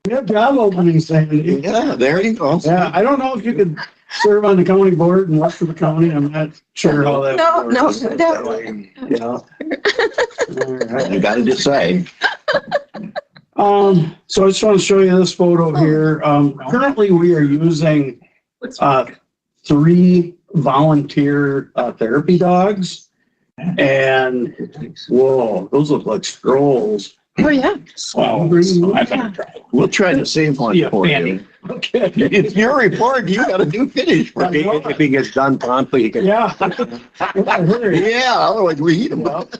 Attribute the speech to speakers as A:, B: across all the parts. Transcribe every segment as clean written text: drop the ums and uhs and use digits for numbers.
A: We have job openings, Sandy.
B: Yeah, there you go.
A: Yeah, I don't know if you could serve on the county board and work for the county. I'm not sure how that works.
B: Definitely.
A: Yeah. All right.
B: You got to decide.
A: So I just want to show you this photo here. Currently, we are using 3 volunteer therapy dogs. And whoa, those look like scrolls.
C: Oh, yeah.
A: Wow.
B: We'll try to save one for you.
A: Okay.
B: It's your report. You got to do finish. If he gets done promptly, he can.
A: Yeah.
B: Yeah, otherwise we eat him up.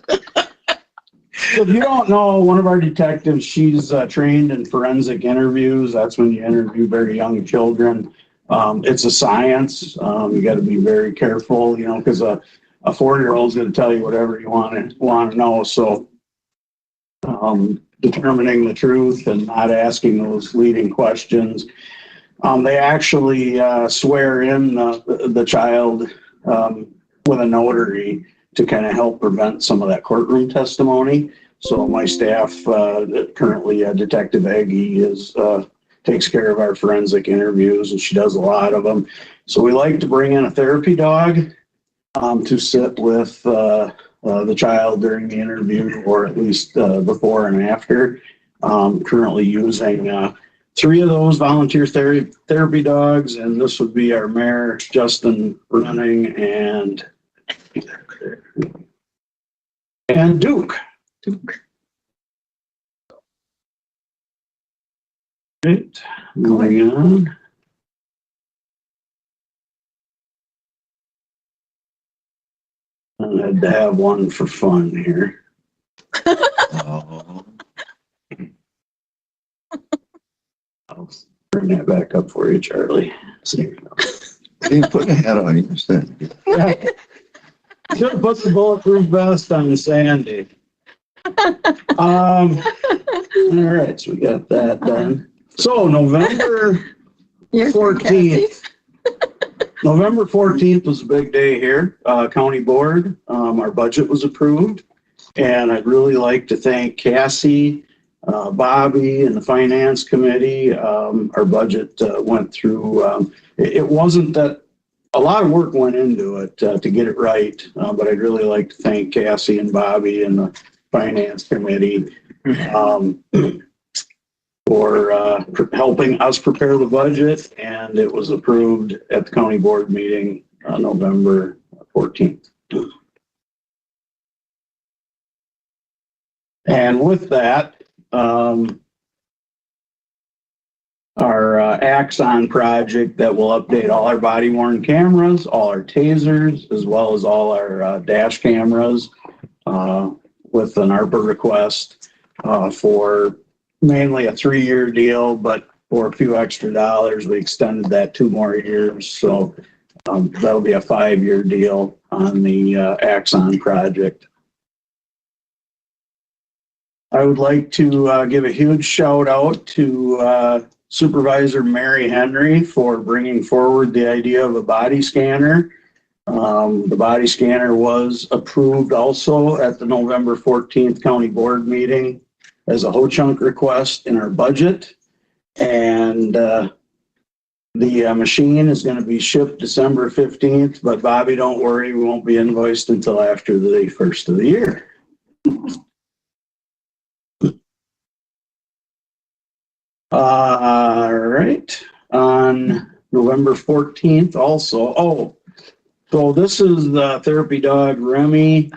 A: So if you don't know, one of our detectives, she's trained in forensic interviews. That's when you interview very young children. It's a science. You got to be very careful, because a 4-year-old is going to tell you whatever you want to know. So determining the truth and not asking those leading questions. They actually swear in the child with a notary to kind of help prevent some of that courtroom testimony. So my staff, currently Detective Aggie, takes care of our forensic interviews, and she does a lot of them. So we like to bring in a therapy dog to sit with the child during the interview, or at least before and after. Currently using 3 of those volunteer therapy dogs, and this would be our mayor, Justin, running, and Duke. Right, moving on. I had to have one for fun here.
B: Oh.
A: I'll bring that back up for you, Charlie.
B: You didn't put a hat on you.
A: Yeah. Should have put the bulletproof vest on Sandy. All right, so we got that done. So November 14th. November 14th was a big day here. County board, our budget was approved. And I'd really like to thank Cassie, Bobby, and the finance committee. Our budget went through, it wasn't that a lot of work went into it to get it right, but I'd really like to thank Cassie and Bobby and the finance committee for helping us prepare the budget, and it was approved at the county board meeting on November 14th. And with that, our Axon project that will update all our body-worn cameras, all our tasers, as well as all our dash cameras with an ARPA request for mainly a 3-year deal, but for a few extra dollars, we extended that 2 more years. So that'll be a 5-year deal on the Axon project. I would like to give a huge shout out to Supervisor Mary Henry for bringing forward the idea of a body scanner. The body scanner was approved also at the November 14th county board meeting as a ho-chunk request in our budget. And the machine is going to be shipped December 15th, but Bobby, don't worry, we won't be invoiced until after the first of the year. All right, on November 14th also, so this is the therapy dog Remy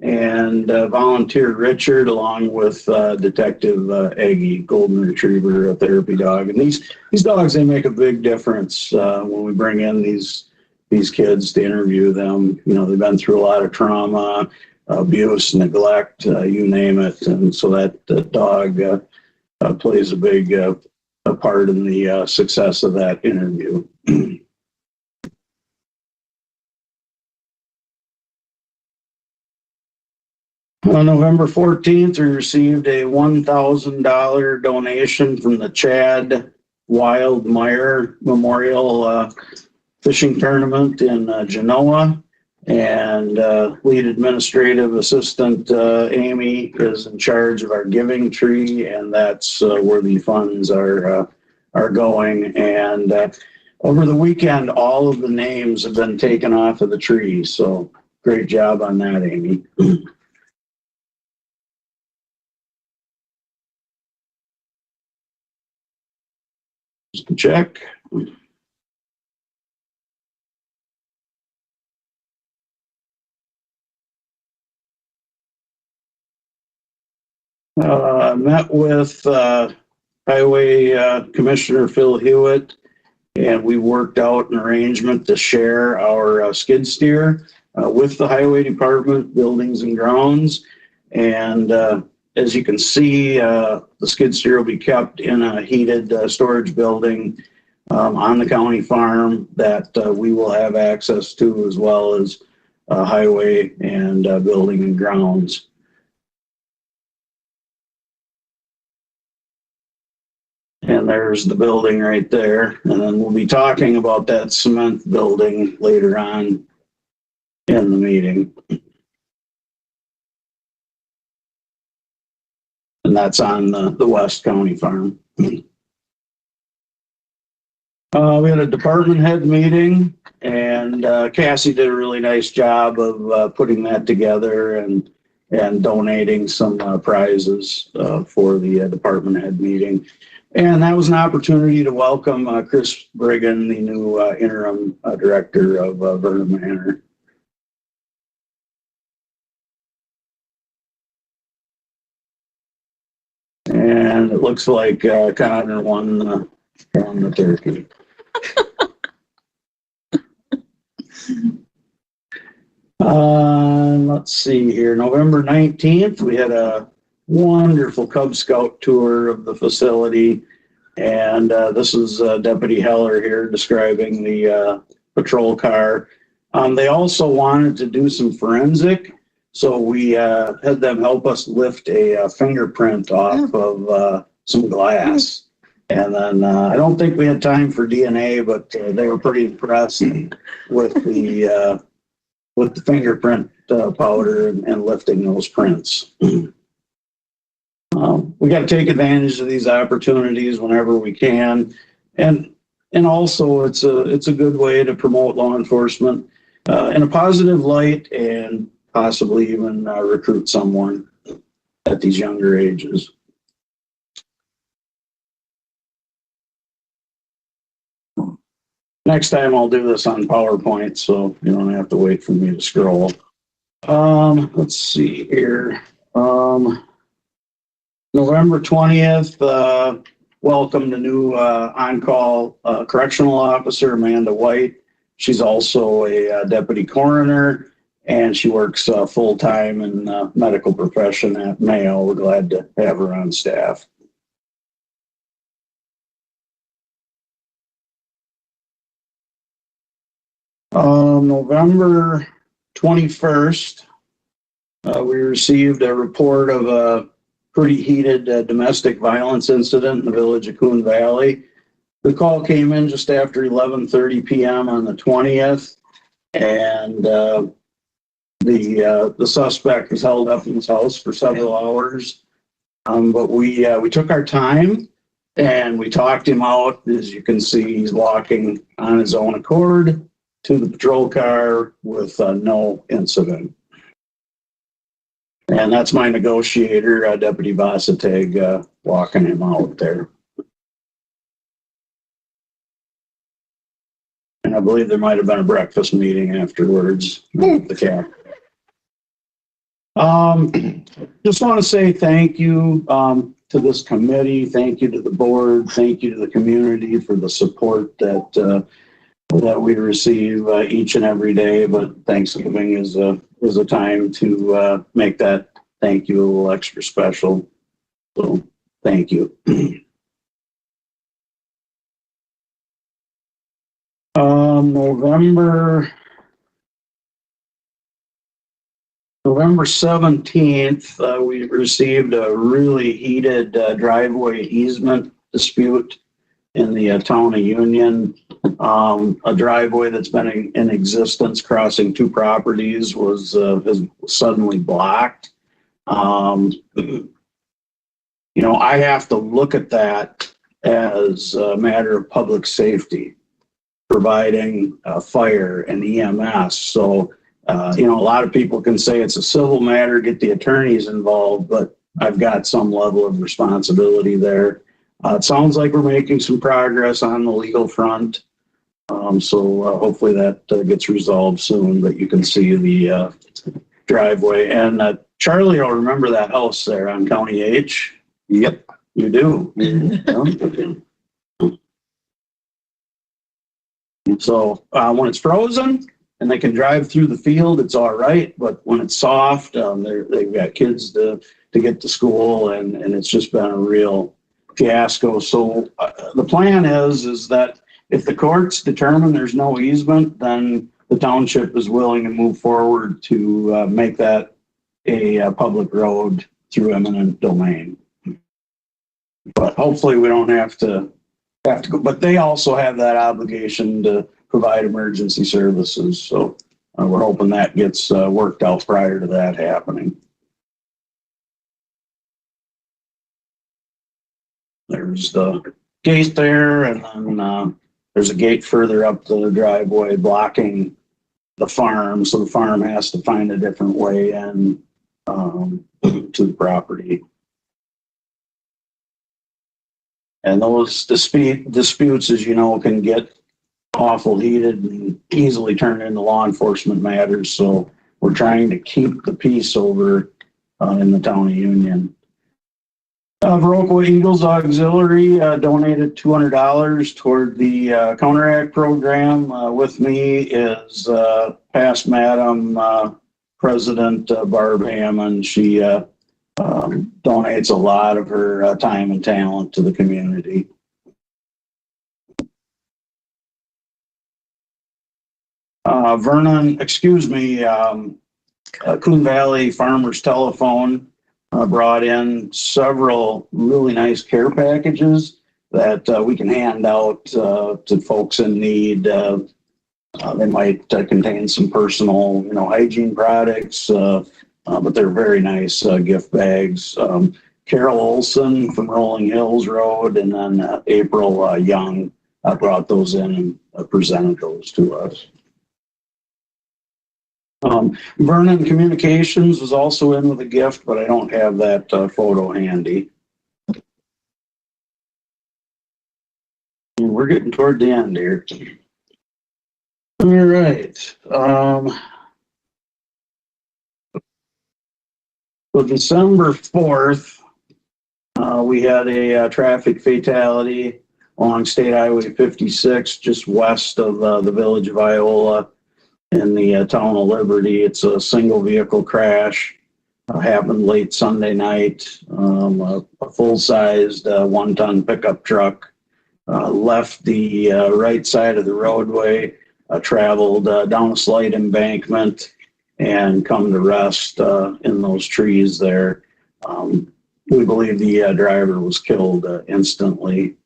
A: and volunteer Richard, along with Detective Aggie, golden retriever, a therapy dog. And these dogs, they make a big difference when we bring in these kids to interview them. They've been through a lot of trauma, abuse, neglect, you name it. And so that dog plays a big part in the success of that interview. On November 14th, we received a $1,000 donation from the Chad Wildmeyer Memorial Fishing Tournament in Genoa. And lead administrative assistant Amy is in charge of our giving tree, and that's where the funds are going. And over the weekend, all of the names have been taken off of the tree. So great job on that, Amy. Just a check. Met with Highway Commissioner Phil Hewitt, and we worked out an arrangement to share our skid steer with the Highway Department, Buildings and Grounds. And as you can see, the skid steer will be kept in a heated storage building on the county farm that we will have access to, as well as Highway and Building and Grounds. And there's the building right there. And then we'll be talking about that cement building later on in the meeting. And that's on the West County farm. We had a department head meeting, and Cassie did a really nice job of putting that together and donating some prizes for the department head meeting. And that was an opportunity to welcome Chris Brigham, the new interim director of Vernon Manor. And it looks like Connor won the turkey. Let's see here. November 19th, we had a wonderful Cub Scout tour of the facility. And this is Deputy Heller here describing the patrol car. They also wanted to do some forensic. So we had them help us lift a fingerprint off of some glass. And then I don't think we had time for DNA, but they were pretty impressed with the fingerprint powder and lifting those prints. We got to take advantage of these opportunities whenever we can, and also it's a good way to promote law enforcement in a positive light, and possibly even recruit someone at these younger ages. Next time I'll do this on PowerPoint, so you don't have to wait for me to scroll. Let's see here. November 20th, welcome the new on-call correctional officer, Amanda White. She's also a deputy coroner, and she works full-time in the medical profession at Mayo. We're glad to have her on staff. November 21st, we received a report of a pretty heated domestic violence incident in the village of Coon Valley. The call came in just after 11:30 p.m. on the 20th, and the suspect was held up in his house for several hours. But we took our time and we talked him out. As you can see, he's walking on his own accord to the patrol car with no incident. And that's my negotiator, Deputy Bossateg, walking him out there. And I believe there might have been a breakfast meeting afterwards with the cat. Just want to say thank you to this committee. Thank you to the board. Thank you to the community for the support that we receive each and every day. But Thanksgiving is a time to make that thank you a little extra special. So thank you. November 17th, we received a really heated driveway easement dispute in the town of Union. A driveway that's been in existence crossing two properties is suddenly blocked. You know, I have to look at that as a matter of public safety, providing fire and EMS. So, you know, a lot of people can say it's a civil matter, get the attorneys involved, but I've got some level of responsibility there. It sounds like we're making some progress on the legal front. So hopefully that gets resolved soon, but you can see the driveway. And Charlie will remember that house there on County H.
B: Yep.
A: You do. So when it's frozen and they can drive through the field, it's all right. But when it's soft, they've got kids to get to school, and it's just been a real fiasco. So the plan is that if the courts determine there's no easement, then the township is willing to move forward to make that a public road through eminent domain. But hopefully we don't have to go. But they also have that obligation to provide emergency services. So we're hoping that gets worked out prior to that happening. There's the gate there, and then there's a gate further up the driveway blocking the farm. So the farm has to find a different way in to the property. And those disputes, as you know, can get awful heated and easily turn into law enforcement matters. So we're trying to keep the peace over in the town of Union. Viroqua Eagles Auxiliary donated $200 toward the Counteract program. With me is past Madam President Barb Hammond. She donates a lot of her time and talent to the community. Vernon, Coon Valley Farmers Telephone brought in several really nice care packages that we can hand out to folks in need. They might contain some personal, hygiene products, but they're very nice gift bags. Carol Olson from Rolling Hills Road, and then April Young brought those in and presented those to us. Vernon Communications was also in with a gift, but I don't have that photo handy. We're getting toward the end here. All right. So December 4th, we had a traffic fatality along State Highway 56, just west of the village of Iola in the town of Liberty. It's a single vehicle crash. Happened late Sunday night. A full-sized 1-ton pickup truck left the right side of the roadway, traveled down a slight embankment, and come to rest in those trees there. We believe the driver was killed instantly.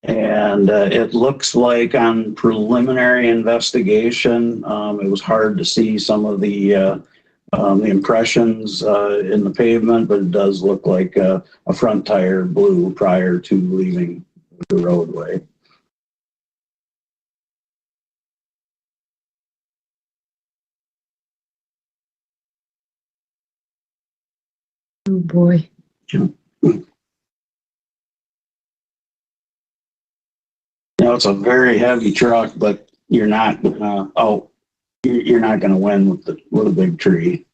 A: And it looks like on preliminary investigation, it was hard to see some of the impressions in the pavement, but it does look like a front tire blew prior to leaving the roadway.
C: Oh boy.
A: It's a very heavy truck, but you're not gonna you're not gonna win with a big tree.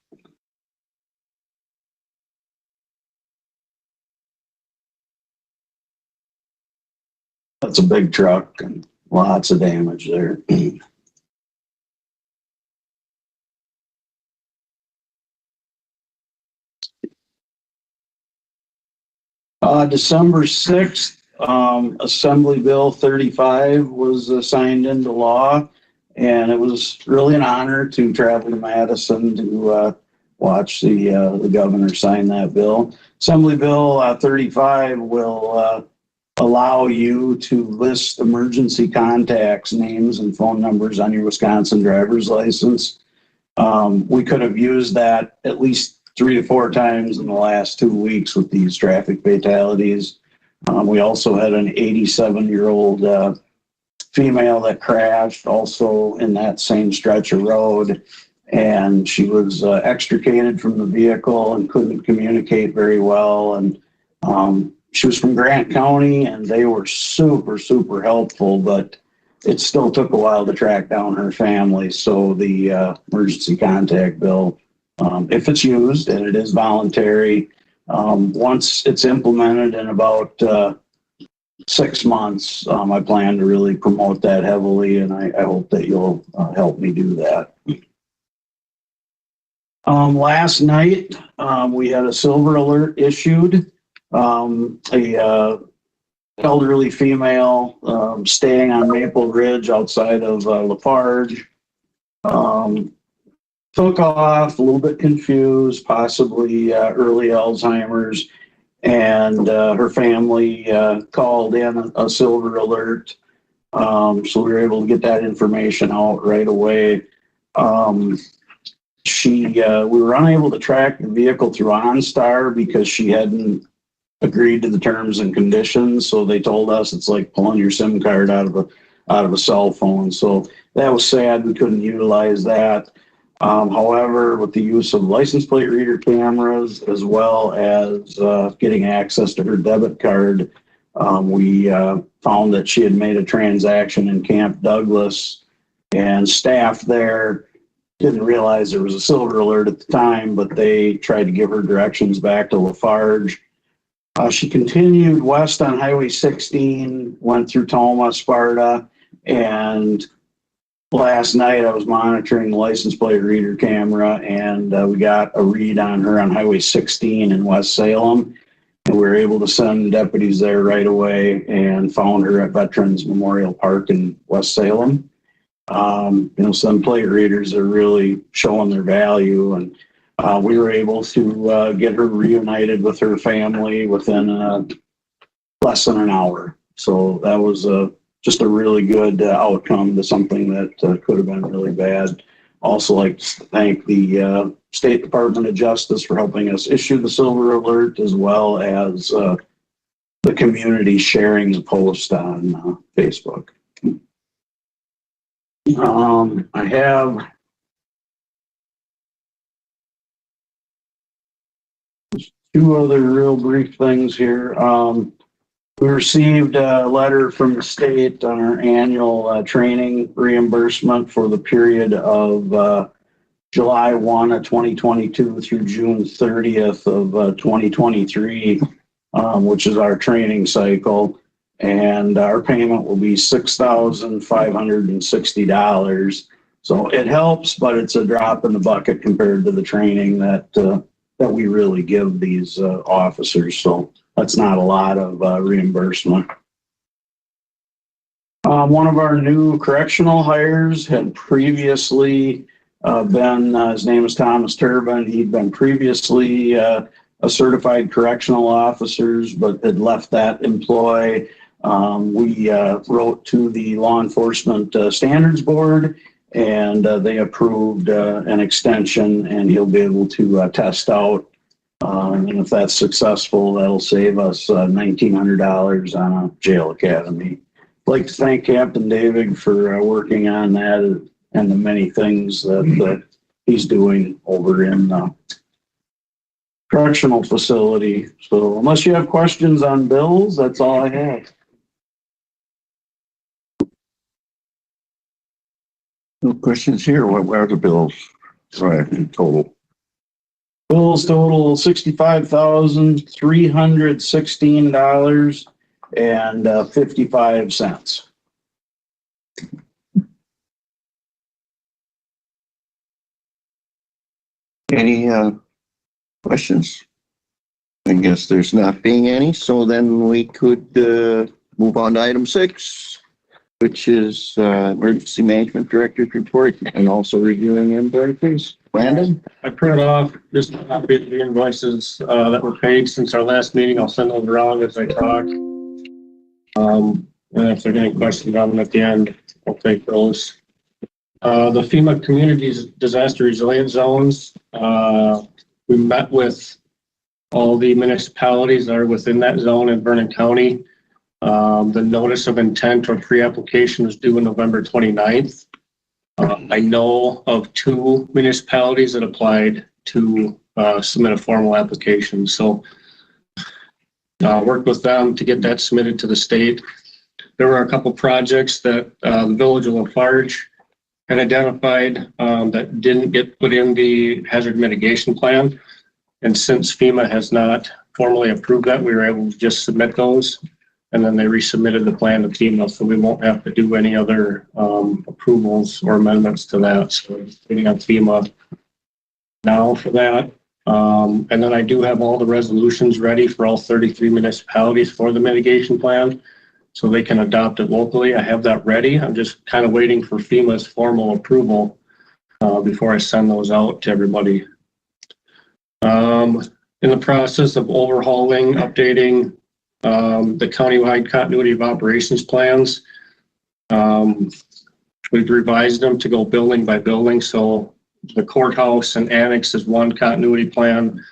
A: That's a big truck and lots of damage there. December 6th, Assembly Bill 35 was signed into law, and it was really an honor to travel to Madison to watch the governor sign that bill. Assembly Bill 35 will allow you to list emergency contacts, names and phone numbers on your Wisconsin driver's license. We could have used that at least 3 to 4 times in the last 2 weeks with these traffic fatalities. We also had an 87-year-old female that crashed also in that same stretch of road, and she was extricated from the vehicle and couldn't communicate very well. And she was from Grant County, and they were super helpful, but it still took a while to track down her family. So the emergency contact bill, if it's used, and it is voluntary, once it's implemented in about 6 months, I plan to really promote that heavily, and I hope that you'll help me do that. Last night, we had a silver alert issued. A elderly female staying on Maple Ridge outside of Lafarge took off, a little bit confused, possibly early Alzheimer's, and her family called in a silver alert. So we were able to get that information out right away. We were unable to track the vehicle through OnStar because she hadn't agreed to the terms and conditions. So they told us it's like pulling your SIM card out of a cell phone. So that was sad. We couldn't utilize that. However, with the use of license plate reader cameras, as well as getting access to her debit card, we found that she had made a transaction in Camp Douglas, and staff there didn't realize there was a silver alert at the time, but they tried to give her directions back to Lafarge. She continued west on Highway 16, went through Toma, Sparta, and last night I was monitoring the license plate reader camera, and we got a read on her on Highway 16 in West Salem, and we were able to send deputies there right away and found her at Veterans Memorial Park in West Salem. Some plate readers are really showing their value, and we were able to get her reunited with her family within less than an hour. So that was just a really good outcome to something that could have been really bad. Also like to thank the State Department of Justice for helping us issue the silver alert, as well as the community sharing the post on Facebook. I have two other real brief things here. We received a letter from the state on our annual training reimbursement for the period of July 1 of 2022 through June 30th of 2023, which is our training cycle. And our payment will be $6,560. So it helps, but it's a drop in the bucket compared to the training that we really give these officers. So that's not a lot of reimbursement. One of our new correctional hires had previously been, his name is Thomas Turbin. He'd been previously a certified correctional officer, but had left that employ. We wrote to the Law Enforcement Standards Board, and they approved an extension, and he'll be able to test out. And if that's successful, that'll save us $1,900 on a jail academy. I'd like to thank Captain David for working on that and the many things that he's doing over in the correctional facility. So unless you have questions on bills, that's all I have.
B: No questions here. What are the bills? Right, in total.
A: Bills total $65,316.55.
B: Any questions? I guess there's not being any, so then we could move on to item 6, which is Emergency Management Director's report and also reviewing invoices. Brandon?
D: I printed off just a copy of the invoices that were paid since our last meeting. I'll send those around as I talk. And if there's any questions on them at the end, I'll take those. The FEMA Communities Disaster Resilience Zones, we met with all the municipalities that are within that zone in Vernon County. The notice of intent or pre-application was due on November 29th. I know of 2 municipalities that applied to submit a formal application. So worked with them to get that submitted to the state. There were a couple projects that the Village of Lafarge had identified that didn't get put in the hazard mitigation plan. And since FEMA has not formally approved that, we were able to just submit those. And then they resubmitted the plan to FEMA, so we won't have to do any other approvals or amendments to that. So we're waiting on FEMA now for that. And then I do have all the resolutions ready for all 33 municipalities for the mitigation plan, so they can adopt it locally. I have that ready. I'm just kind of waiting for FEMA's formal approval before I send those out to everybody. In the process of overhauling, updating the countywide continuity of operations plans. We've revised them to go building by building. So the courthouse and annex is one continuity plan,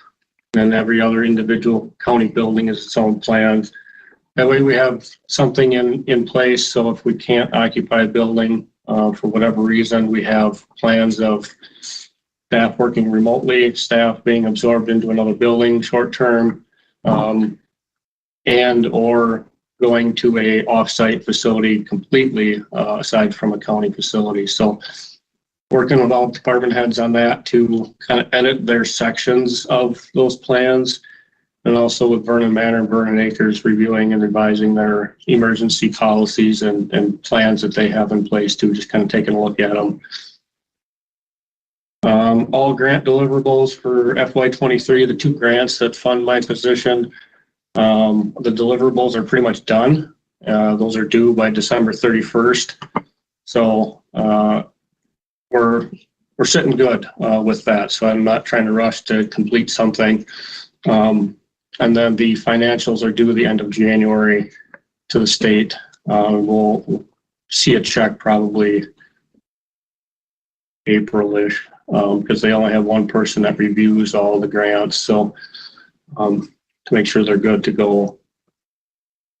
D: and every other individual county building is its own plan. That way we have something in place. So if we can't occupy a building for whatever reason, we have plans of staff working remotely, staff being absorbed into another building short term, and or going to a off-site facility completely aside from a county facility. So working with all department heads on that to kind of edit their sections of those plans, and also with Vernon Manor and Vernon Acres reviewing and revising their emergency policies and plans that they have in place, to just kind of taking a look at them. All grant deliverables for FY23, the 2 grants that fund my position, the deliverables are pretty much done. Those are due by December 31st. So we're sitting good with that. So I'm not trying to rush to complete something. And then the financials are due at the end of January to the state. We'll see a check probably April-ish, because they only have one person that reviews all the grants. So to make sure they're good to go.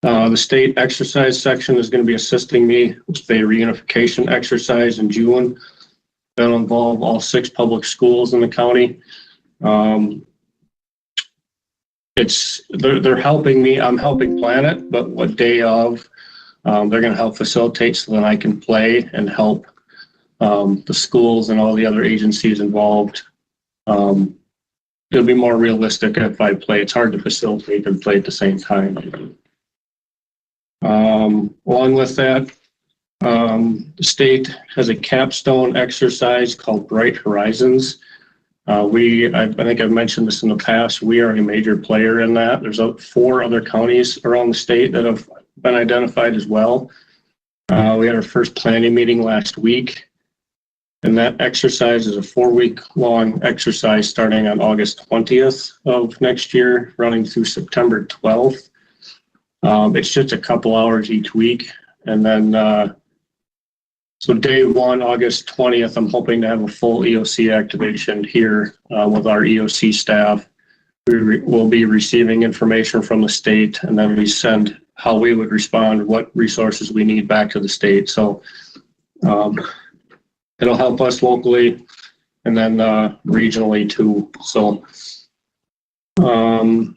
D: The state exercise section is going to be assisting me with a reunification exercise in June. That'll involve all 6 public schools in the county. They're helping me. I'm helping plan it, but what day of, they're going to help facilitate so that I can play and help the schools and all the other agencies involved. It'll be more realistic if I play. It's hard to facilitate and play at the same time. Along with that, the state has a capstone exercise called Bright Horizons. I think I've mentioned this in the past. We are a major player in that. There's 4 other counties around the state that have been identified as well. We had our first planning meeting last week. And that exercise is a 4-week-long exercise starting on August 20th of next year, running through September 12th. It's just a couple hours each week. And then, so day 1, August 20th, I'm hoping to have a full EOC activation here with our EOC staff. We will be receiving information from the state, and then we send how we would respond, what resources we need back to the state. So, it'll help us locally and then regionally too. So one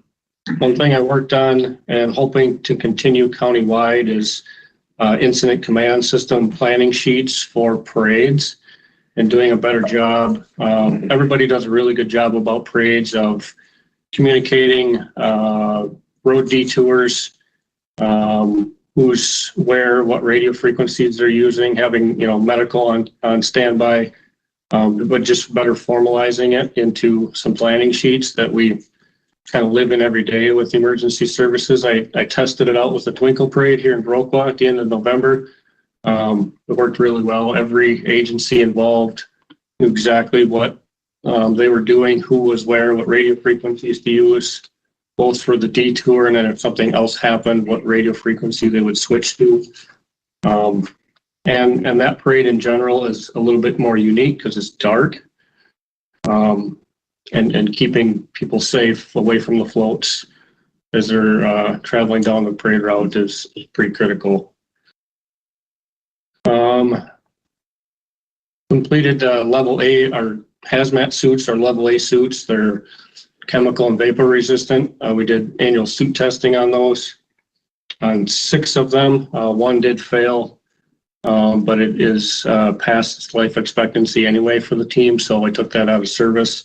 D: thing I worked on and hoping to continue countywide is incident command system planning sheets for parades, and doing a better job. Everybody does a really good job about parades of communicating road detours, who's where, what radio frequencies they're using, having, medical on standby, but just better formalizing it into some planning sheets that we kind of live in every day with emergency services. I tested it out with the Twinkle Parade here in Broquah at the end of November. It worked really well. Every agency involved knew exactly what they were doing, who was where, what radio frequencies to use, both for the detour and then if something else happened, what radio frequency they would switch to. And that parade in general is a little bit more unique because it's dark. And keeping people safe away from the floats as they're traveling down the parade route is pretty critical. Completed level A, our hazmat suits are level A suits. They're chemical and vapor resistant. We did annual suit testing on those. On 6 of them, 1 did fail, but it is past its life expectancy anyway for the team, so I took that out of service.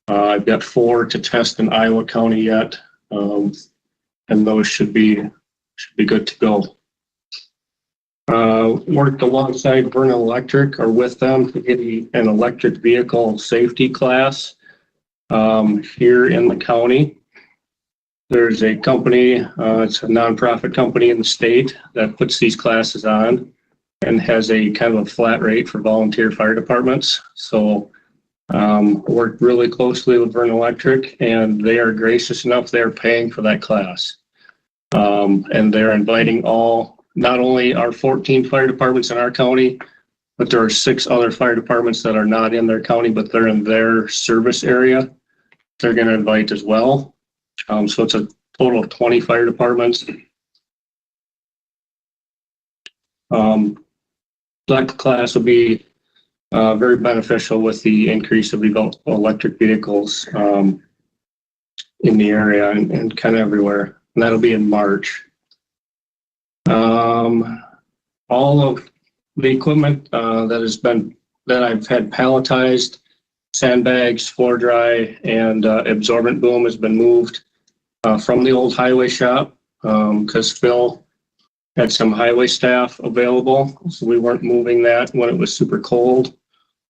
D: I've got 4 to test in Iowa County yet, and those should be good to go. Worked alongside Vernon Electric or with them to get an electric vehicle safety class here in the county. There's a company, it's a nonprofit company in the state that puts these classes on and has a kind of a flat rate for volunteer fire departments. So worked really closely with Vernon Electric, and they are gracious enough, they're paying for that class. And they're inviting not only our 14 fire departments in our county, but there are 6 other fire departments that are not in their county, but they're in their service area. They're going to invite as well. So it's a total of 20 fire departments. That class will be very beneficial with the increase of electric vehicles in the area and kind of everywhere. And that'll be in March. All of the equipment that I've had palletized, sandbags, floor dry, and absorbent boom has been moved from the old highway shop because Phil had some highway staff available, so we weren't moving that when it was super cold.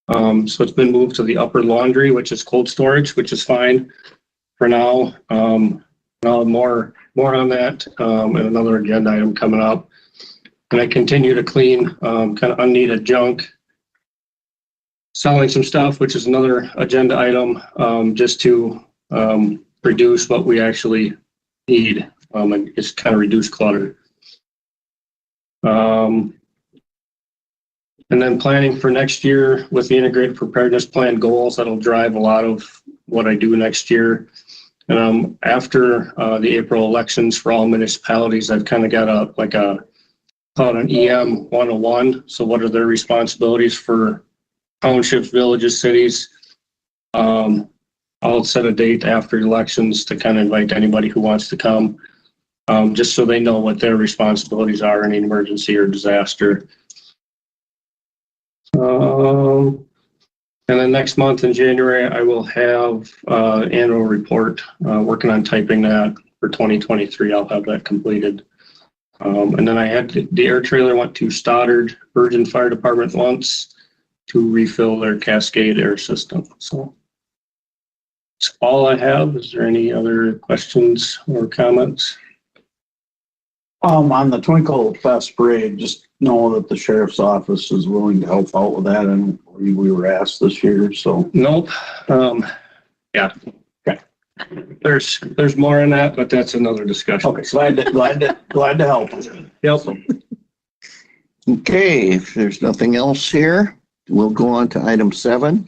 D: So it's been moved to the upper laundry, which is cold storage, which is fine for now. I'll have more on that and another agenda item coming up. And I continue to clean kind of unneeded junk, selling some stuff, which is another agenda item, just to reduce what we actually need and just kind of reduce clutter. And then planning for next year with the integrated preparedness plan goals, that'll drive a lot of what I do next year. After the April elections for all municipalities, I've kind of got called an EM 101. So what are their responsibilities for townships, villages, cities? I'll set a date after elections to kind of invite anybody who wants to come, just so they know what their responsibilities are in an emergency or disaster. And then next month in January, I will have annual report, working on typing that for 2023. I'll have that completed. And then I had the air trailer went to Stoddard Virgin Fire Department once to refill their Cascade air system. So that's all I have. Is there any other questions or comments?
A: On the Twinkle Fest parade, just know that the sheriff's office is willing to help out with that, and we were asked this year, so.
D: Nope. Yeah.
A: Okay.
D: There's more in that, but that's another discussion.
A: Okay, glad to help.
D: Yep.
B: Okay, if there's nothing else here, we'll go on to item 7.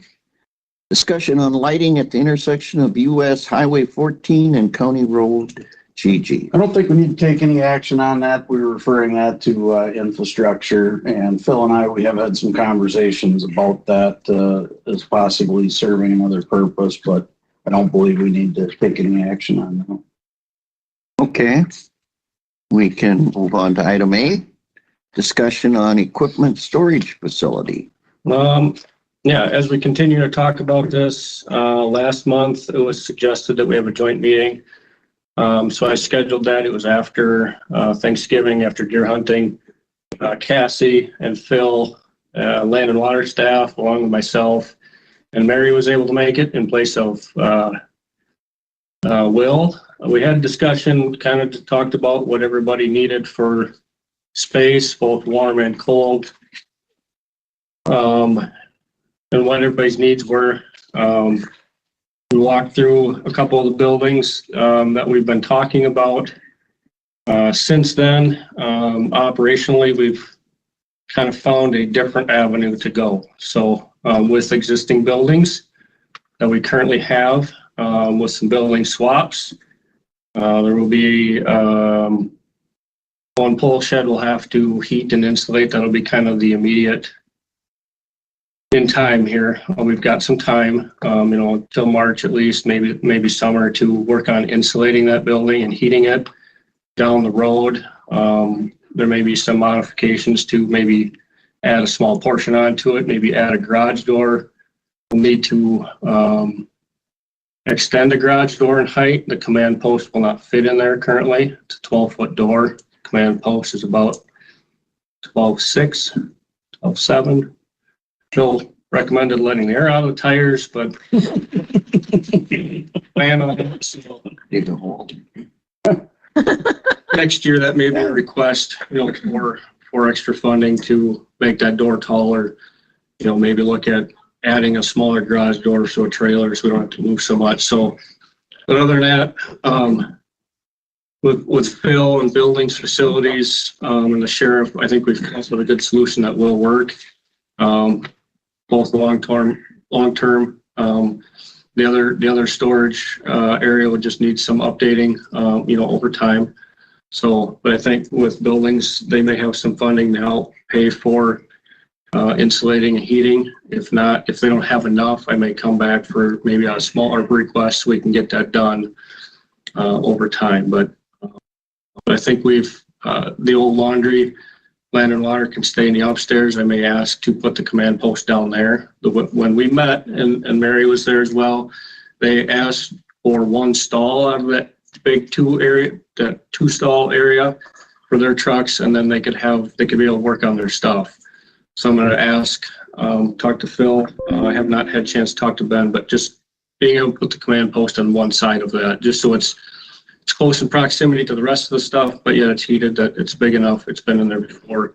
B: Discussion on lighting at the intersection of US Highway 14 and County Road GG.
A: I don't think we need to take any action on that. We were referring that to infrastructure, and Phil and we have had some conversations about that as possibly serving another purpose, but I don't believe we need to take any action on that.
B: Okay, we can move on to item A. Discussion on equipment storage facility.
D: Yeah, as we continue to talk about this, last month it was suggested that we have a joint meeting. So I scheduled that. It was after Thanksgiving, after deer hunting. Cassie and Phil, land and water staff, along with myself, and Mary was able to make it in place of Will. We had a discussion, kind of talked about what everybody needed for space, both warm and cold, and what everybody's needs were. We walked through a couple of the buildings that we've been talking about. Since then, operationally, we've kind of found a different avenue to go. So with existing buildings that we currently have, with some building swaps, there will be one pole shed will have to heat and insulate. That'll be kind of the immediate in time here. We've got some time, till March at least, maybe summer, to work on insulating that building and heating it. Down the road, there may be some modifications to maybe add a small portion onto it, maybe add a garage door. We'll need to extend the garage door in height. The command post will not fit in there currently. It's a 12-foot door. Command post is about 12.6, 12.7. Phil recommended letting the air out of the tires, but plan on it. So
B: Dig a hole.
D: next year, that may be a request, for extra funding to make that door taller. Maybe look at adding a smaller garage door so a trailer, so we don't have to move so much. So, but other than that, with Phil and buildings, facilities, and the sheriff, I think we've come up with a good solution that will work. Both long term. The other storage area would just need some updating, over time. So, but I think with buildings, they may have some funding to help pay for insulating and heating. If not, if they don't have enough, I may come back for maybe a smaller request so we can get that done over time. But I think we've the old laundry. Land and water can stay in the upstairs. I may ask to put the command post down there. When we met, and Mary was there as well, they asked for one stall out of that big two stall area for their trucks, and then they could be able to work on their stuff. So I'm going to ask, talk to Phil. I have not had a chance to talk to Ben, but just being able to put the command post on one side of that, just so it's close in proximity to the rest of the stuff, but yet it's heated, that it's big enough. It's been in there before,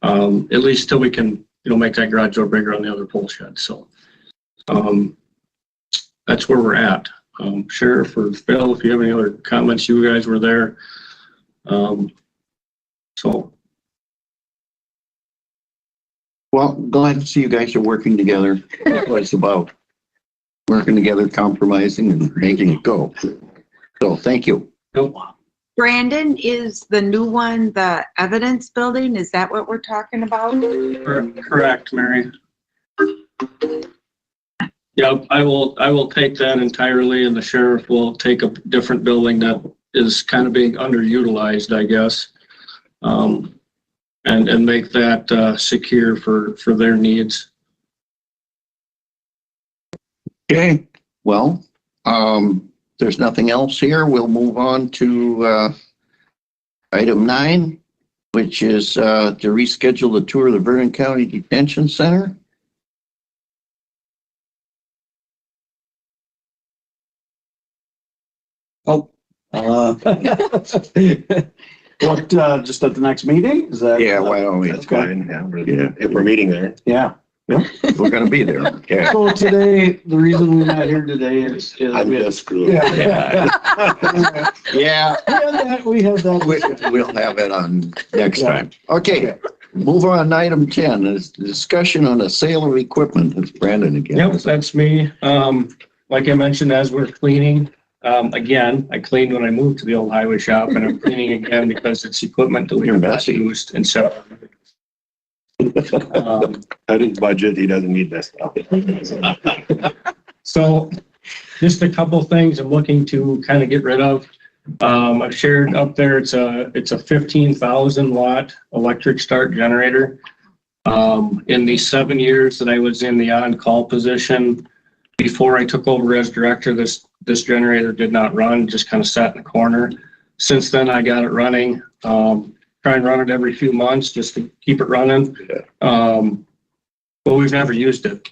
D: at least till we can, make that garage door bigger on the other pole shed. So that's where we're at. Sheriff or Phil, if you have any other comments, you guys were there.
B: Well, glad to see you guys are working together. That's what it's about. Working together, compromising, and making it go. So thank you.
E: Brandon, is the new one the evidence building? Is that what we're talking about?
D: Correct, Mary. Yep, I will take that entirely, and the sheriff will take a different building that is kind of being underutilized, I guess, and make that secure for their needs.
B: Okay, well, there's nothing else here. We'll move on to item 9, which is to reschedule the tour of the Vernon County Detention Center.
A: What, just at the next meeting? Is that?
B: Yeah, why don't we?
F: That's fine. Yeah, if we're meeting there.
A: Yeah.
B: We're going to be there. Okay.
A: So today, the reason we're not here today is
F: I'm
A: we
F: just screwed.
A: yeah.
B: Yeah,
A: We have that.
B: we'll have it on next time. Okay, move on to item 10, is discussion on the sale of equipment. It's Brandon again.
D: Yep, that's me. Like I mentioned, as we're cleaning, again, I cleaned when I moved to the old highway shop, and I'm cleaning again because it's equipment that we've not used. And so,
F: At his budget, he doesn't need this stuff.
D: so just a couple things I'm looking to kind of get rid of. I've shared up there, it's a 15,000 watt electric start generator. In the 7 years that I was in the on-call position, before I took over as director, this generator did not run, just kind of sat in the corner. Since then, I got it running. Try and run it every few months just to keep it running. But we've never used it.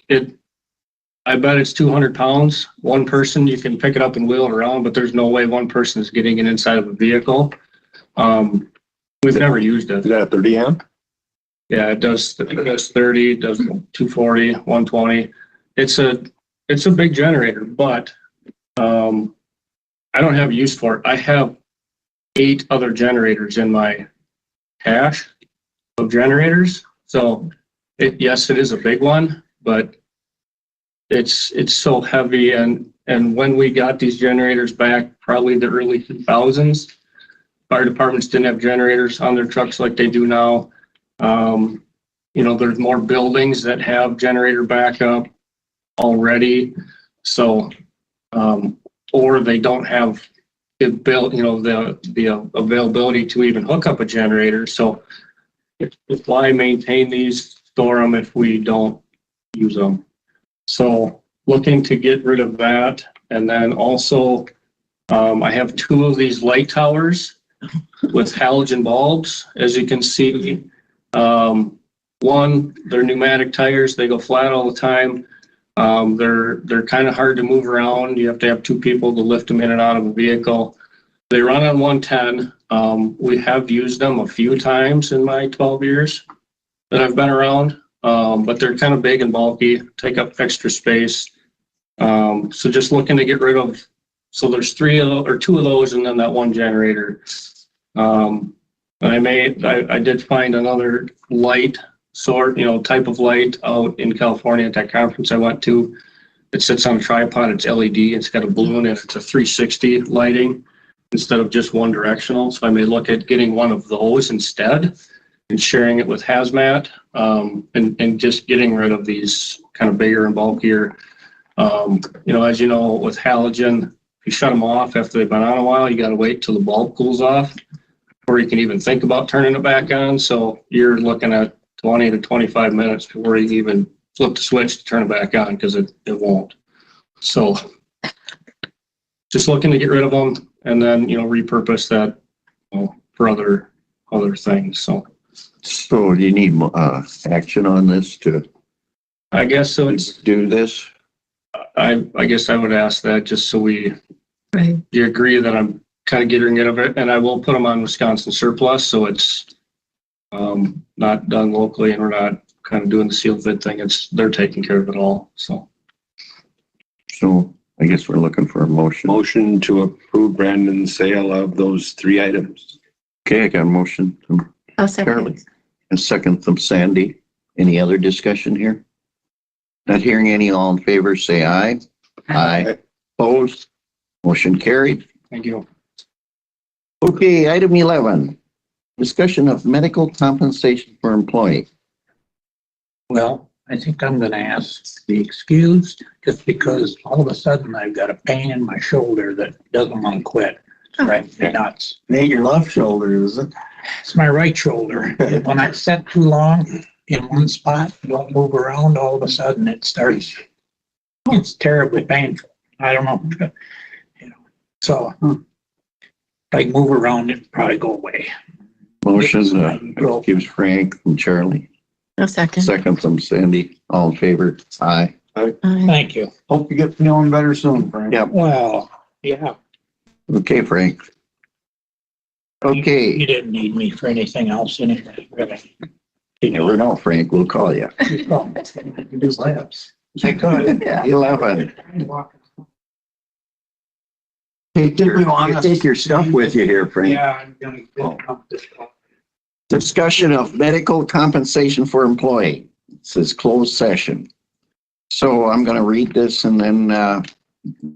D: I bet it's 200 pounds. One person, you can pick it up and wheel it around, but there's no way one person is getting it inside of a vehicle. We've never used it.
F: Is that a 30 amp?
D: Yeah, it does 30, it does 240, 120. It's a big generator, but I don't have use for it. I have 8 other generators in my cache of generators. So yes, it is a big one, but it's so heavy. And when we got these generators back, probably the early 2000s, fire departments didn't have generators on their trucks like they do now. There's more buildings that have generator backup already. So, or they don't have it built, the availability to even hook up a generator. So if why maintain these, store them if we don't use them. So looking to get rid of that. And then also, I have 2 of these light towers with halogen bulbs, as you can see. One, they're pneumatic tires. They go flat all the time. They're kind of hard to move around. You have to have 2 people to lift them in and out of a vehicle. They run on 110. We have used them a few times in my 12 years that I've been around, but they're kind of big and bulky, take up extra space. So just looking to get rid of. So there's 2 of those, and then that one generator. I did find another light sort, type of light out in California at that conference I went to. It sits on a tripod. It's LED. It's got a balloon, and it's a 360 lighting instead of just one directional. So I may look at getting one of those instead and sharing it with hazmat, and just getting rid of these kind of bigger and bulkier. As you know, with halogen, if you shut them off after they've been on a while, you got to wait till the bulb cools off before you can even think about turning it back on. So you're looking at 20 to 25 minutes before you even flip the switch to turn it back on, because it won't. So just looking to get rid of them and then, repurpose that for other things. So
B: So do you need action on this to
D: I guess so.
B: do this?
D: I guess I would ask that just so you agree that I'm kind of getting rid of it, and I will put them on Wisconsin surplus, so it's not done locally, and we're not kind of doing the seal fit thing. They're taking care of it all. So
B: I guess we're looking for a motion.
F: Motion to approve Brandon's sale of those 3 items.
B: Okay, I got a motion from
C: I'll
B: Charlie,
C: second.
B: a second from Sandy. Any other discussion here? Not hearing any. All in favor, say aye. Aye. Opposed? Motion carried.
D: thank you.
B: Okay, item 11, discussion of medical compensation for employee.
G: Well, I think I'm gonna ask to be excused just because all of a sudden I've got a pain in my shoulder that doesn't want to quit. Right, me nuts.
A: It ain't your left shoulder, is it?
G: It's my right shoulder. When I sit too long in one spot, don't move around, all of a sudden it's terribly painful. I don't know. So if I move around, it'd probably go away.
B: Motion gives Frank and Charlie.
C: I'll second.
B: Second from Sandy. All in favor? Aye.
C: Aye.
G: Thank you.
A: Hope you get feeling better soon, Frank.
B: Yep.
G: Well, yeah,
B: Okay, Frank. Okay.
G: you didn't need me for anything else anyway, really.
B: You never know, Frank. We'll call you.
A: You do laps.
G: I could.
B: 11. Take
A: Did we want to-
B: your stuff with you here, Frank.
G: Yeah, I'm gonna get up this.
B: Discussion of medical compensation for employee. It says closed session. So I'm going to read this and then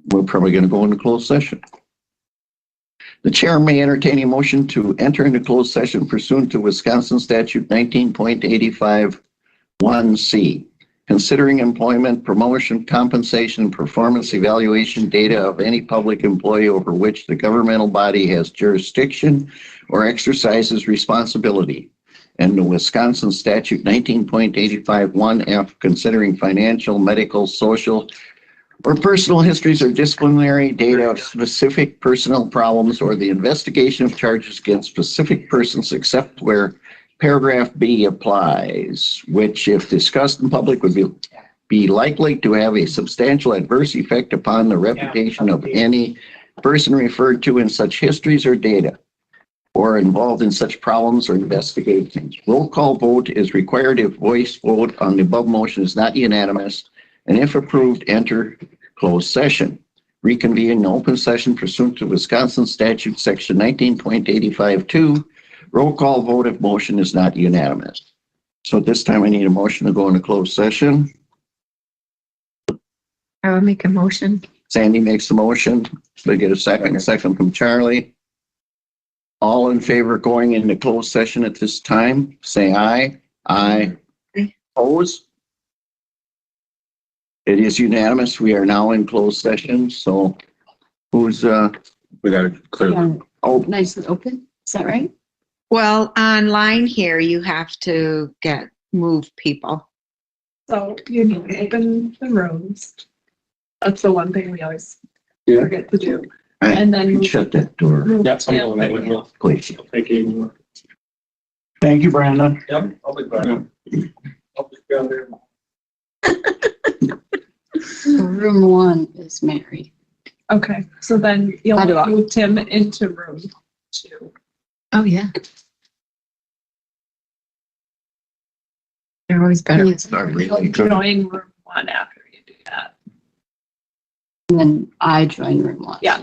B: we're probably going to go into closed session. The chair may entertain a motion to enter into closed session pursuant to Wisconsin statute 19.85(1)(c), considering employment, promotion, compensation, and performance evaluation data of any public employee over which the governmental body has jurisdiction or exercises responsibility, and the Wisconsin statute 19.85(1)(f), considering financial, medical, social, or personal histories or disciplinary data of specific personnel problems or the investigation of charges against specific persons, except where paragraph B applies, which, if discussed in public, would be likely to have a substantial adverse effect upon the reputation of any person referred to in such histories or data, or involved in such problems or investigations. Roll call vote is required if voice vote on the above motion is not unanimous, and if approved, enter closed session. reconvene in open session pursuant to Wisconsin statute section 19.85(2). Roll call vote if motion is not unanimous. So at this time, I need a motion to go into closed session.
C: I will make a motion.
B: Sandy makes the motion. We get a second from Charlie. All in favor of going into closed session at this time, say aye. Aye. Oppose? It is unanimous. We are now in closed session, so who's,
F: We gotta clear them.
B: oh,
C: Nice and open. Is that right?
E: Well, online here, you have to move people.
H: So you need to open the rooms. That's the one thing we always
B: Yeah.
H: forget to do.
B: I
H: And then
B: can shut that door,
D: Yeah, some of them will.
B: please.
D: Thank you.
A: Thank you, Brandon.
D: Yep, I'll be back. I'll just go there.
C: Room 1 is Mary.
H: Okay, so then you'll
C: How do I-
H: move Tim into room 2.
C: Oh, yeah. They're always better.
B: It's not really good.
H: Join room 1 after you do that.
C: And then I join room 1.
H: Yeah.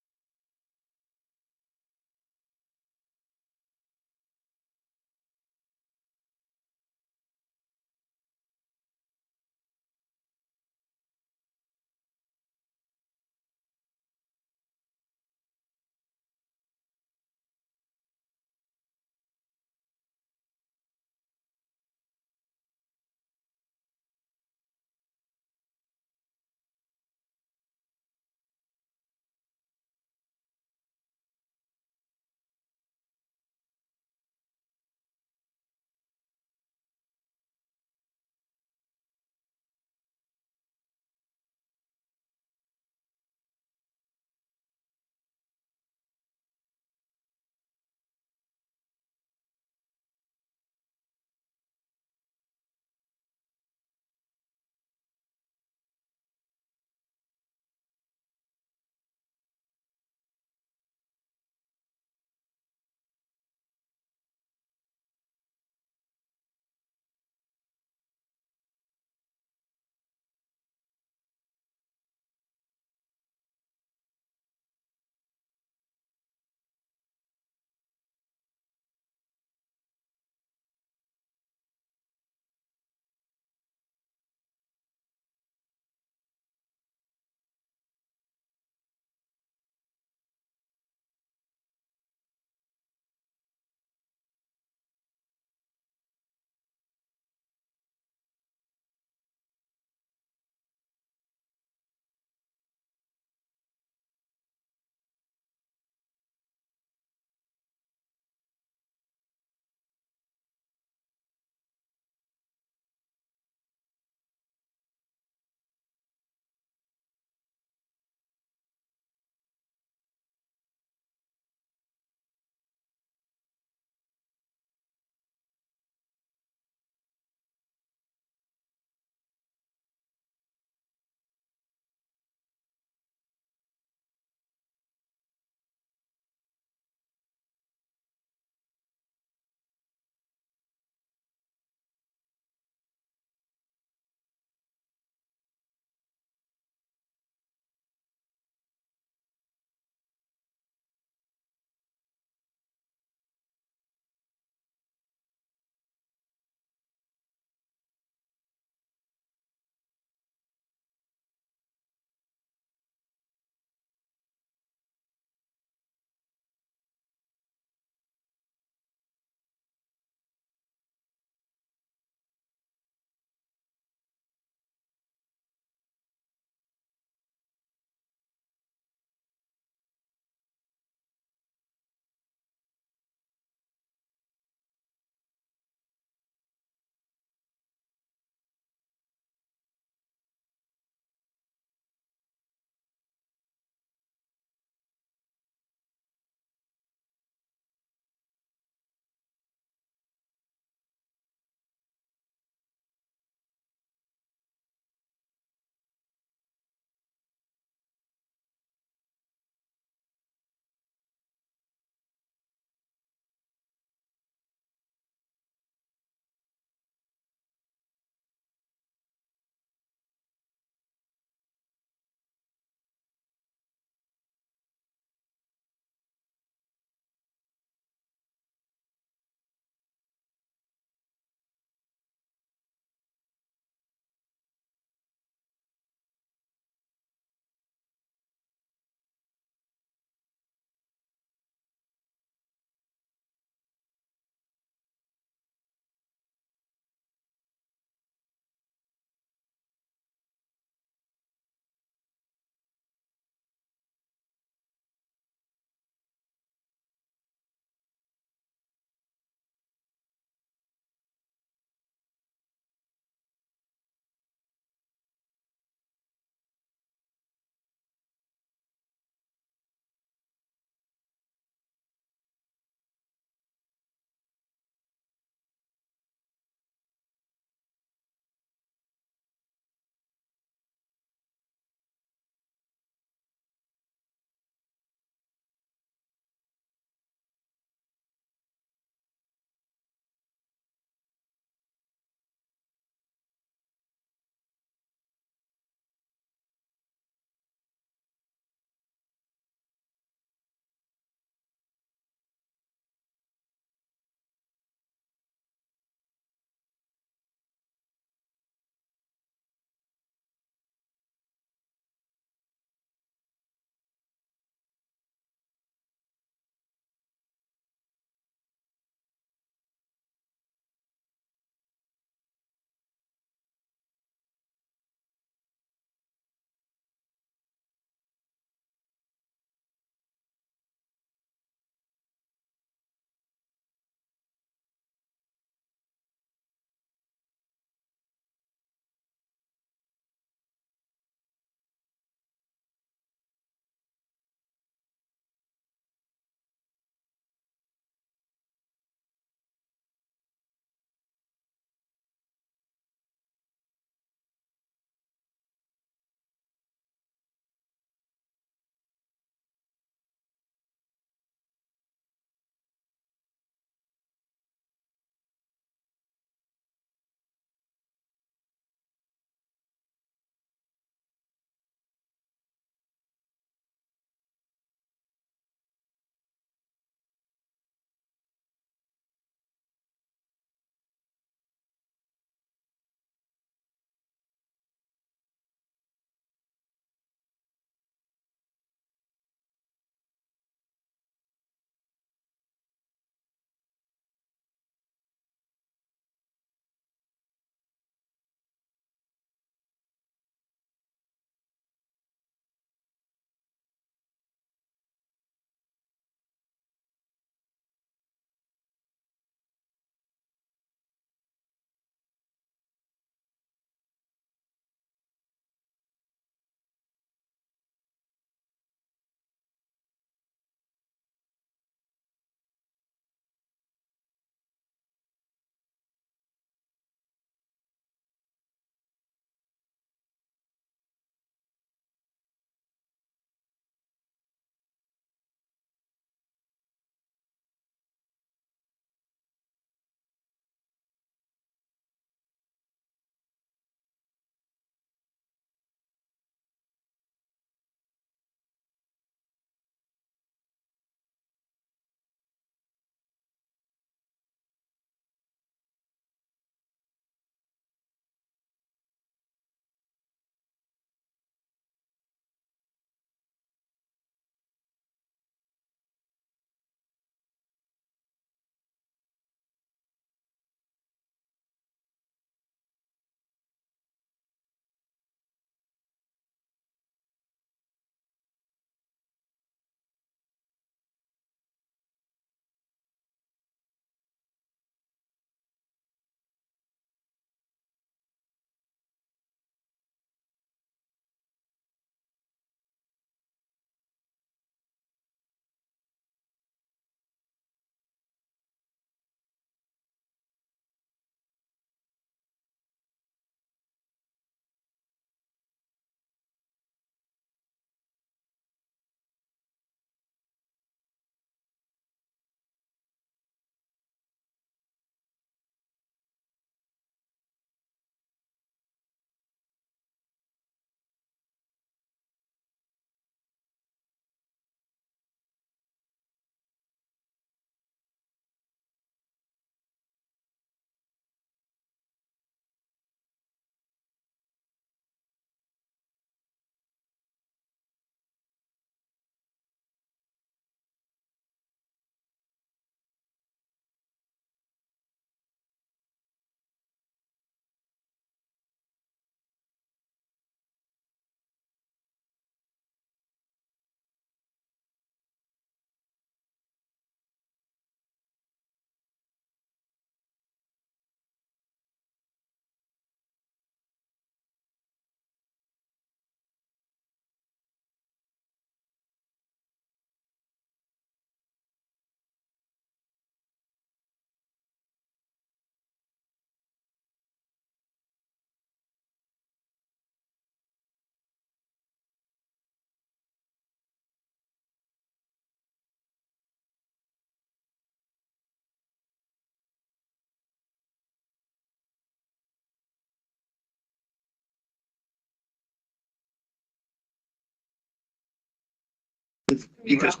B: You just.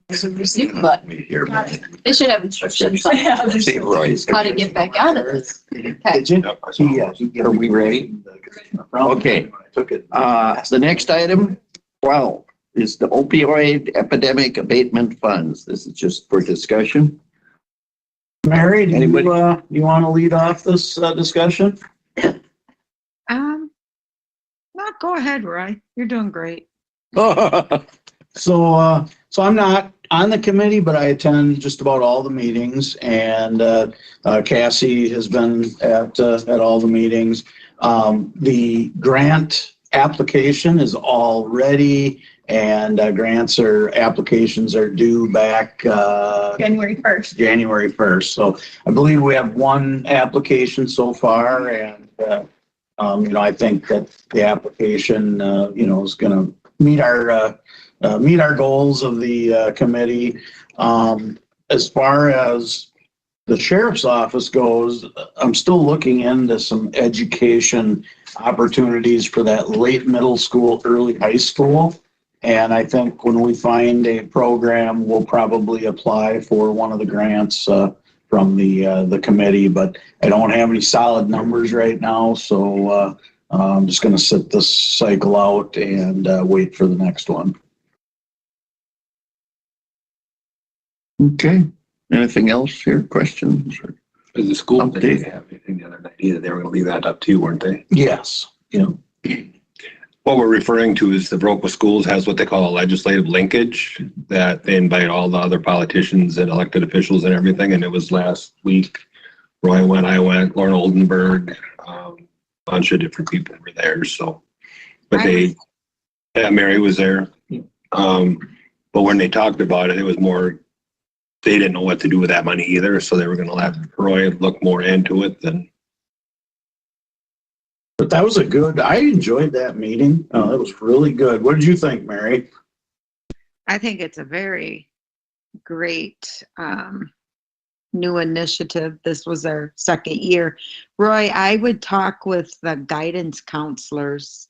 C: But they should have instructions on
B: See Roy's.
C: how to get back out of this.
B: Are we ready? Okay. The next item, 12, is the opioid epidemic abatement funds. This is just for discussion.
A: Mary, do
B: Anybody?
A: you want to lead off this discussion?
E: No, go ahead, Roy. You're doing great.
A: So I'm not on the committee, but I attend just about all the meetings, and Cassie has been at all the meetings. The grant application is all ready, and applications are due back
H: January 1st.
A: January 1st. So I believe we have one application so far, and I think that the application is going to meet our goals of the committee. As far as the sheriff's office goes, I'm still looking into some education opportunities for that late middle school, early high school. And I think when we find a program, we'll probably apply for one of the grants from the committee. But I don't have any solid numbers right now, so I'm just going to sit this cycle out and wait for the next one.
B: Okay. Anything else here? Questions?
F: Does the school
B: Update.
F: didn't have anything the other night either? They were gonna leave that up to you, weren't they?
A: Yes. Yeah.
F: What we're referring to is the Broke Schools has what they call a legislative linkage, that they invite all the other politicians and elected officials and everything, and it was last week. Roy went, I went, Lauren Oldenburg, a bunch of different people were there, so. But Mary was there. But when they talked about it, it was more, they didn't know what to do with that money either, so they were gonna let Roy look more into it than.
A: But that was I enjoyed that meeting. It was really good. What did you think, Mary?
E: I think it's a very great new initiative. This was our second year. Roy, I would talk with the guidance counselors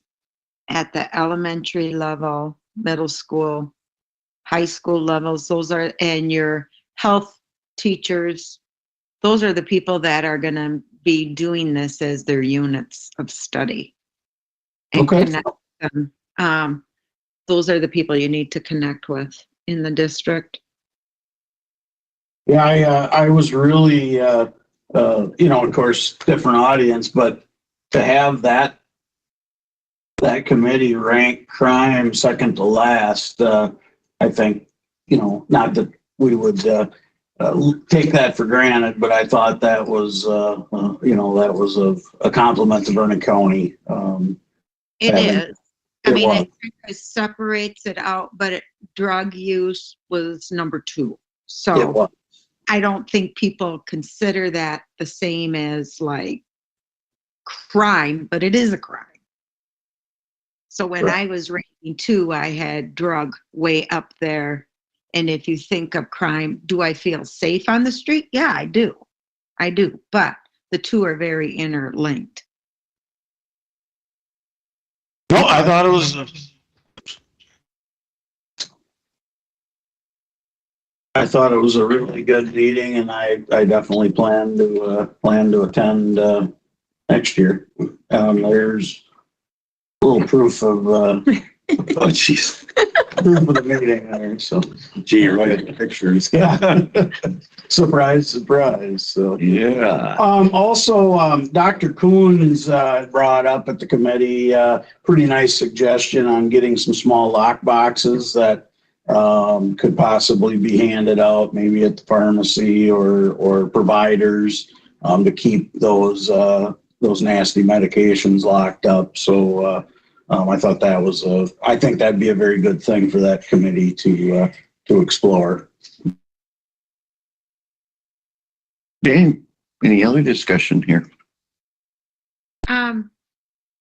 E: at the elementary level, middle school, high school levels. And your health teachers. Those are the people that are going to be doing this as their units of study. And
A: Okay.
E: connect them. Those are the people you need to connect with in the district.
A: Yeah, I was really, of course, different audience, but to have that committee rank crime second to last, I think, not that we would take that for granted, but I thought that was, that was a compliment to Vernon County.
E: It is. I mean,
A: was.
E: it kind of separates it out, but drug use was number 2.
A: It
E: So
A: was.
E: I don't think people consider that the same as like crime, but it is a crime. So when
A: Sure.
E: I was ranking 2, I had drug way up there. And if you think of crime, do I feel safe on the street? Yeah, I do. I do. But the two are very interlinked.
A: No, I thought it was. I thought it was a really good meeting, and I definitely plan to attend next year. There's a little proof of
F: Oh, jeez.
A: proof of the meeting there. So
F: Gee, you're right at the pictures.
A: yeah, surprise, surprise. So.
B: Yeah.
A: Also, Dr. Coons brought up at the committee pretty nice suggestion on getting some small lock boxes that could possibly be handed out maybe at the pharmacy or providers to keep those nasty medications locked up. So I thought I think that'd be a very good thing for that committee to explore.
B: Dan, any other discussion here?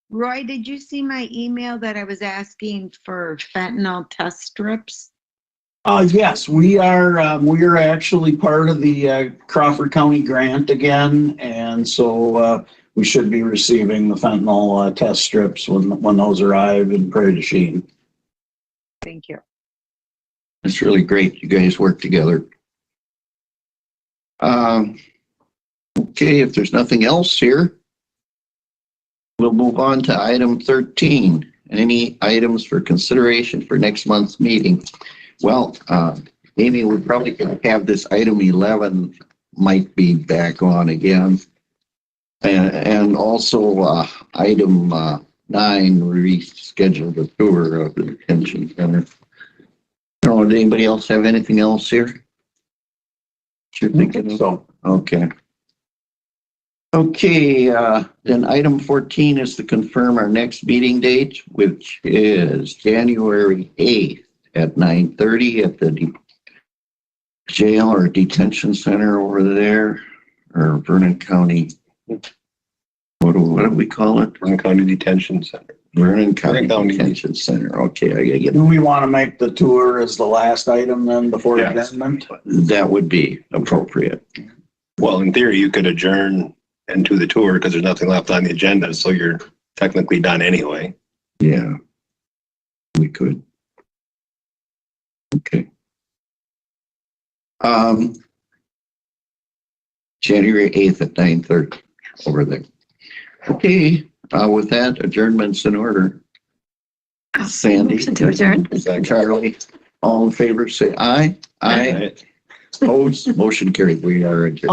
E: Roy, did you see my email that I was asking for fentanyl test strips?
A: Yes, we are actually part of the Crawford County grant again, and so we should be receiving the fentanyl test strips when those arrive in Prairie du Chien.
E: Thank you.
B: It's really great. You guys work together. Okay, if there's nothing else here, we'll move on to item 13. Any items for consideration for next month's meeting? Well, Amy, we're probably going to have this item 11 might be back on again. And also item 9, reschedule the tour of the detention center. I don't know, did anybody else have anything else here? You're thinking of?
A: So,
B: Okay. Okay, then item 14 is to confirm our next meeting date, which is January 8th at 9:30 at the jail or detention center over there, or Vernon County. What do we call it?
F: Vernon County Detention Center.
B: Vernon County
F: Vernon County.
B: Detention Center. Okay, I gotta get,
A: do we want to make the tour as the last item then before
F: Yes.
A: adjournment?
B: that would be appropriate.
F: Well, in theory, you could adjourn and do the tour because there's nothing left on the agenda, so you're technically done anyway.
B: Yeah, we could. Okay. January 8th at 9:30 over there. Okay, with that, adjournment's in order. Sandy.
C: Motion to adjourn.
B: Charlie, all in favor, say aye. Aye. Opposed, motion carried. We are adjourned.